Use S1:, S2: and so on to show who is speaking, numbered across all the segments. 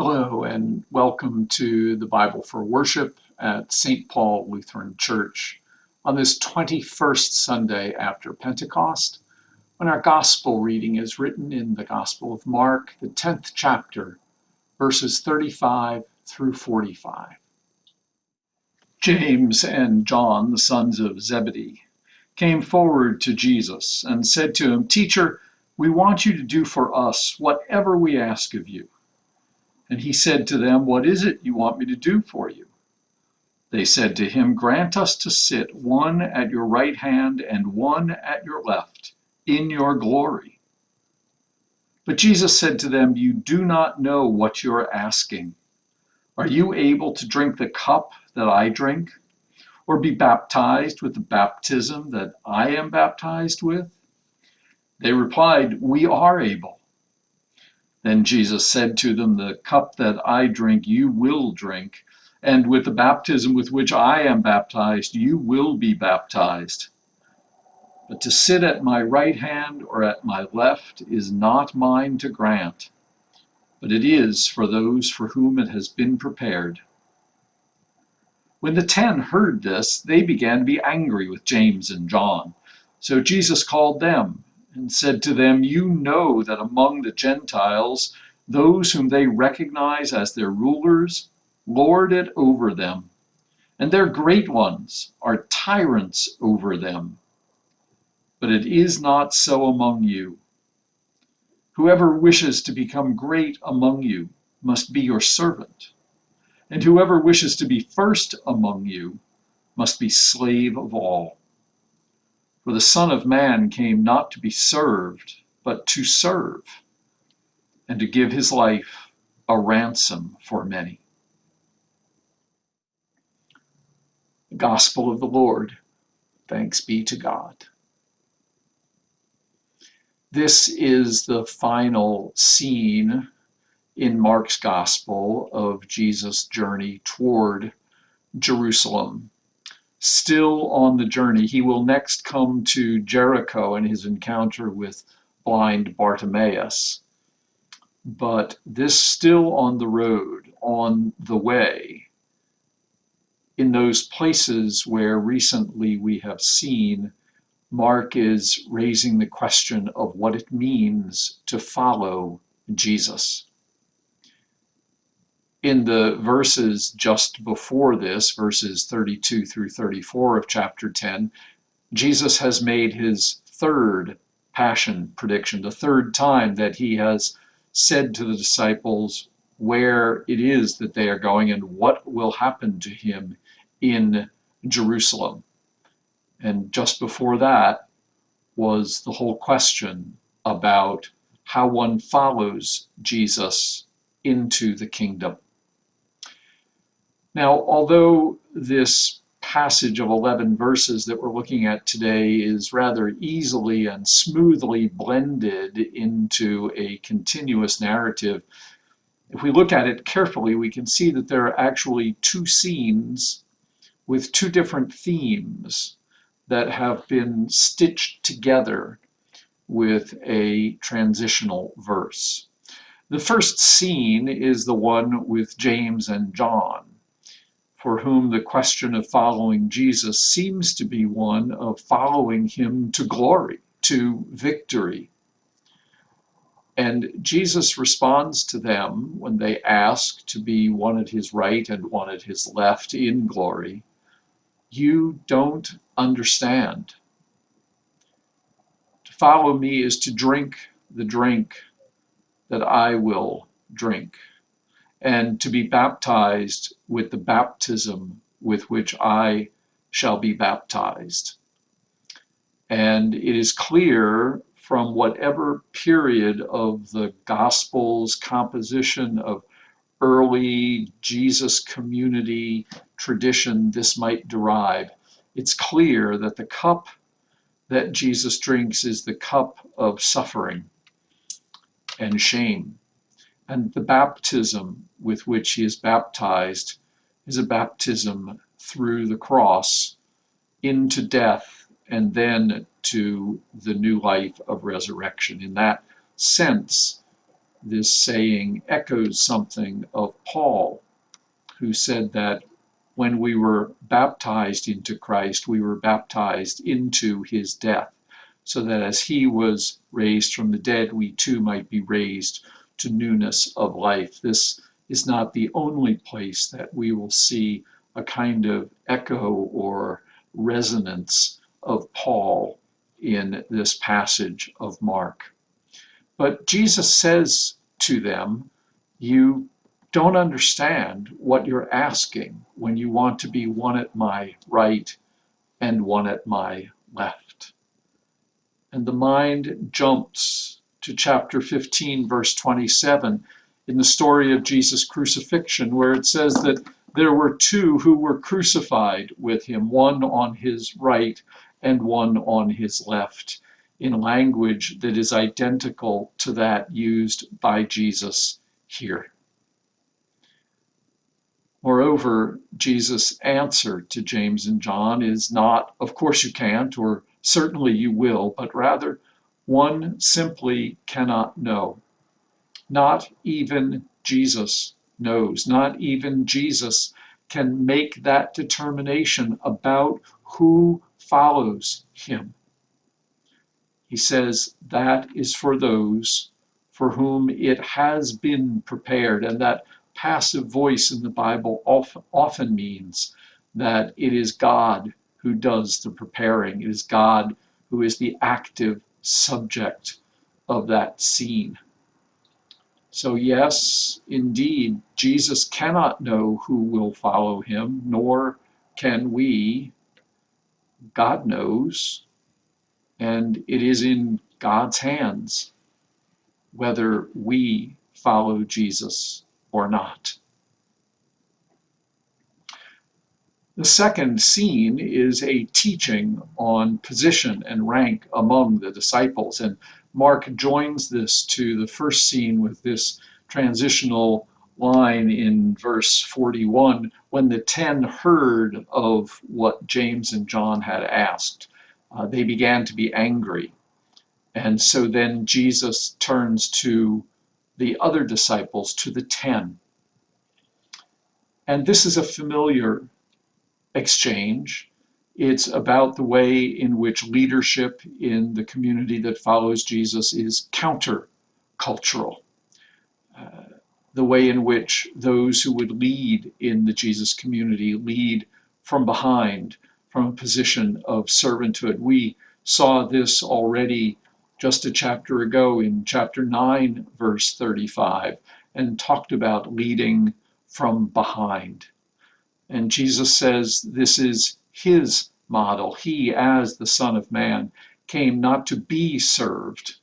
S1: Hello, and welcome to the Bible for Worship at St. Paul Lutheran Church on this 21st Sunday after Pentecost, when our Gospel reading is written in the Gospel of Mark, the 10th chapter, verses 35 through 45. James and John, the sons of Zebedee, came forward to Jesus and said to him, "Teacher, we want you to do for us whatever we ask of you." And he said to them, "What is it you want me to do for you?" They said to him, "Grant us to sit one at your right hand and one at your left in your glory." But Jesus said to them, "You do not know what you are asking. Are you able to drink the cup that I drink, or be baptized with the baptism that I am baptized with?" They replied, "We are able." Then Jesus said to them, "The cup that I drink you will drink, and with the baptism with which I am baptized you will be baptized. But to sit at my right hand or at my left is not mine to grant, but it is for those for whom it has been prepared." When the 10 heard this, they began to be angry with James and John. So Jesus called them and said to them, "You know that among the Gentiles, those whom they recognize as their rulers lord it over them, and their great ones are tyrants over them. But it is not so among you. Whoever wishes to become great among you must be your servant, and whoever wishes to be first among you must be slave of all. For the Son of Man came not to be served, but to serve, and to give his life a ransom for many." The Gospel of the Lord. Thanks be to God. This is the final scene in Mark's Gospel of Jesus' journey toward Jerusalem. Still on the journey, he will next come to Jericho in his encounter with blind Bartimaeus. But this still on the road, on the way, in those places where recently we have seen Mark is raising the question of what it means to follow Jesus. In the verses just before this, verses 32 through 34 of chapter 10, Jesus has made his third passion prediction, the third time that he has said to the disciples where it is that they are going and what will happen to him in Jerusalem. And just before that was the whole question about how one follows Jesus into the kingdom. Now, although this passage of 11 verses that we're looking at today is rather easily and smoothly blended into a continuous narrative, if we look at it carefully, we can see that there are actually two scenes with two different themes that have been stitched together with a transitional verse. The first scene is the one with James and John, for whom the question of following Jesus seems to be one of following him to glory, to victory. And Jesus responds to them when they ask to be one at his right and one at his left in glory. "You don't understand. To follow me is to drink the drink that I will drink, and to be baptized with the baptism with which I shall be baptized." And it is clear from whatever period of the Gospel's composition of early Jesus community tradition this might derive, it's clear that the cup that Jesus drinks is the cup of suffering and shame. And the baptism with which he is baptized is a baptism through the cross into death and then to the new life of resurrection. In that sense, this saying echoes something of Paul, who said that when we were baptized into Christ, we were baptized into his death, so that as he was raised from the dead, we too might be raised to newness of life. This is not the only place that we will see a kind of echo or resonance of Paul in this passage of Mark. But Jesus says to them, you don't understand what you're asking when you want to be one at my right and one at my left. And the mind jumps to chapter 15, verse 27, in the story of Jesus' crucifixion, where it says that there were two who were crucified with him, one on his right and one on his left, in language that is identical to that used by Jesus here. Moreover, Jesus' answer to James and John is not, of course you can't, or certainly you will, but rather, one simply cannot know. Not even Jesus knows. Not even Jesus can make that determination about who follows him. He says that is for those for whom it has been prepared, and that passive voice in the Bible often means that it is God who does the preparing. It is God who is the active subject of that scene. So yes, indeed, Jesus cannot know who will follow him, nor can we. God knows, and it is in God's hands whether we follow Jesus or not. The second scene is a teaching on position and rank among the disciples, and Mark joins this to the first scene with this transitional line in verse 41, when the 10 heard of what James and John had asked. They began to be angry. And so then Jesus turns to the other disciples, to the 10. And this is a familiar exchange. It's about the way in which leadership in the community that follows Jesus is counter-cultural. The way in which those who would lead in the Jesus community lead from behind, from a position of servanthood. We saw this already just a chapter ago in chapter 9, verse 35, and talked about leading from behind. And Jesus says this is his model. He, as the Son of Man, came not to be served,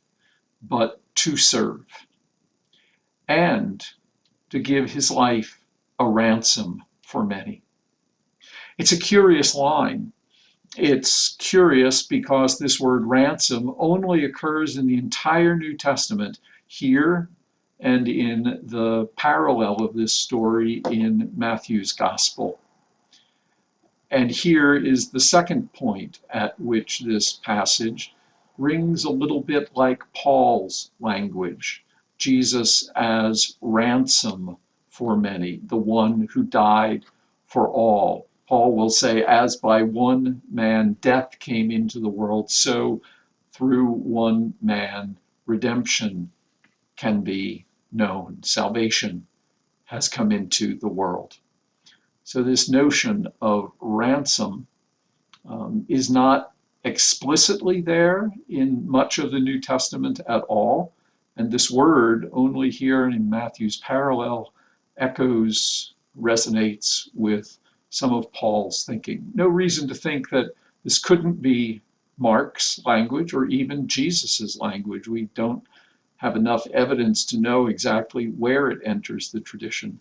S1: but to serve, and to give his life a ransom for many. It's a curious line. It's curious because this word ransom only occurs in the entire New Testament here and in the parallel of this story in Matthew's Gospel. And here is the second point at which this passage rings a little bit like Paul's language. Jesus as ransom for many, the one who died for all. Paul will say, as by one man death came into the world, so through one man redemption can be known. Salvation has come into the world. So this notion of ransom is not explicitly there in much of the New Testament at all. And this word, only here in Matthew's parallel, echoes, resonates with some of Paul's thinking. No reason to think that this couldn't be Mark's language or even Jesus's language. We don't have enough evidence to know exactly where it enters the tradition.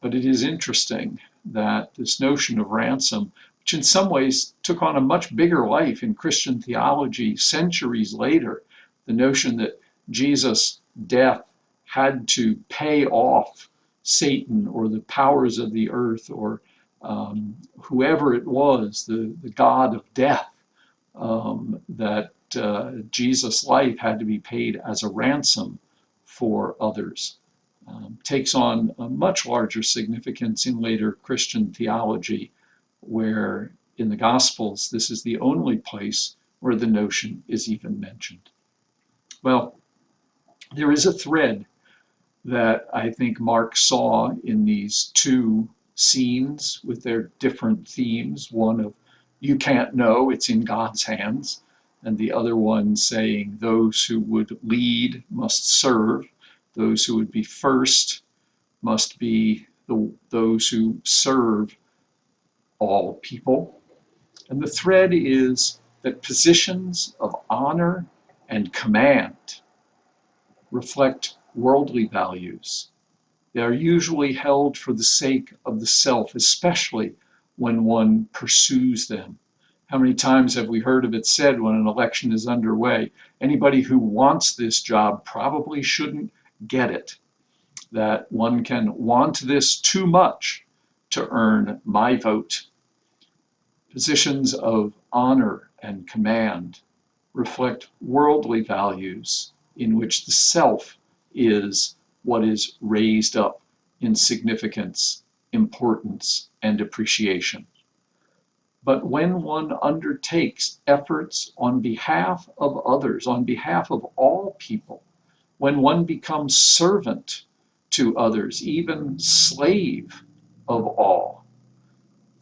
S1: But it is interesting that this notion of ransom, which in some ways took on a much bigger life in Christian theology centuries later, the notion that Jesus' death had to pay off Satan or the powers of the earth or whoever it was, the god of death, that Jesus' life had to be paid as a ransom for others takes on a much larger significance in later Christian theology, where in the Gospels, this is the only place where the notion is even mentioned. Well, there is a thread that I think Mark saw in these two scenes with their different themes. One of, you can't know, it's in God's hands, and the other one saying, those who would lead must serve, those who would be first must be those who serve all people. And the thread is that positions of honor and command reflect worldly values. They are usually held for the sake of the self, especially when one pursues them. How many times have we heard of it said when an election is underway, anybody who wants this job probably shouldn't get it, that one can want this too much to earn my vote. Positions of honor and command reflect worldly values in which the self is what is raised up in significance, importance, and appreciation. But when one undertakes efforts on behalf of others, on behalf of all people, when one becomes servant to others, even slave of all,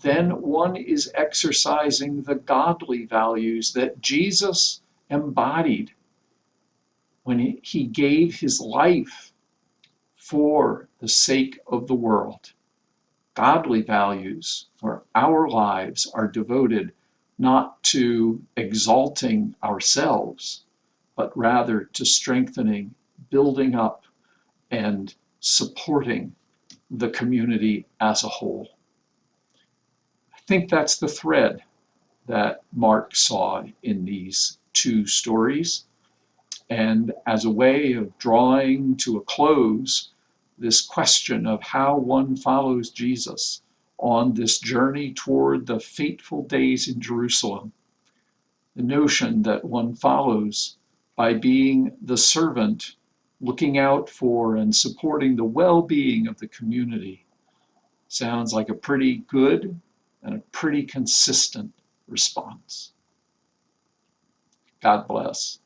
S1: then one is exercising the godly values that Jesus embodied when he gave his life for the sake of the world. Godly values where our lives are devoted not to exalting ourselves, but rather to strengthening, building up, and supporting the community as a whole. I think that's the thread that Mark saw in these two stories. And as a way of drawing to a close this question of how one follows Jesus on this journey toward the fateful days in Jerusalem, the notion that one follows by being the servant, looking out for and supporting the well-being of the community, sounds like a pretty good and a pretty consistent response. God bless.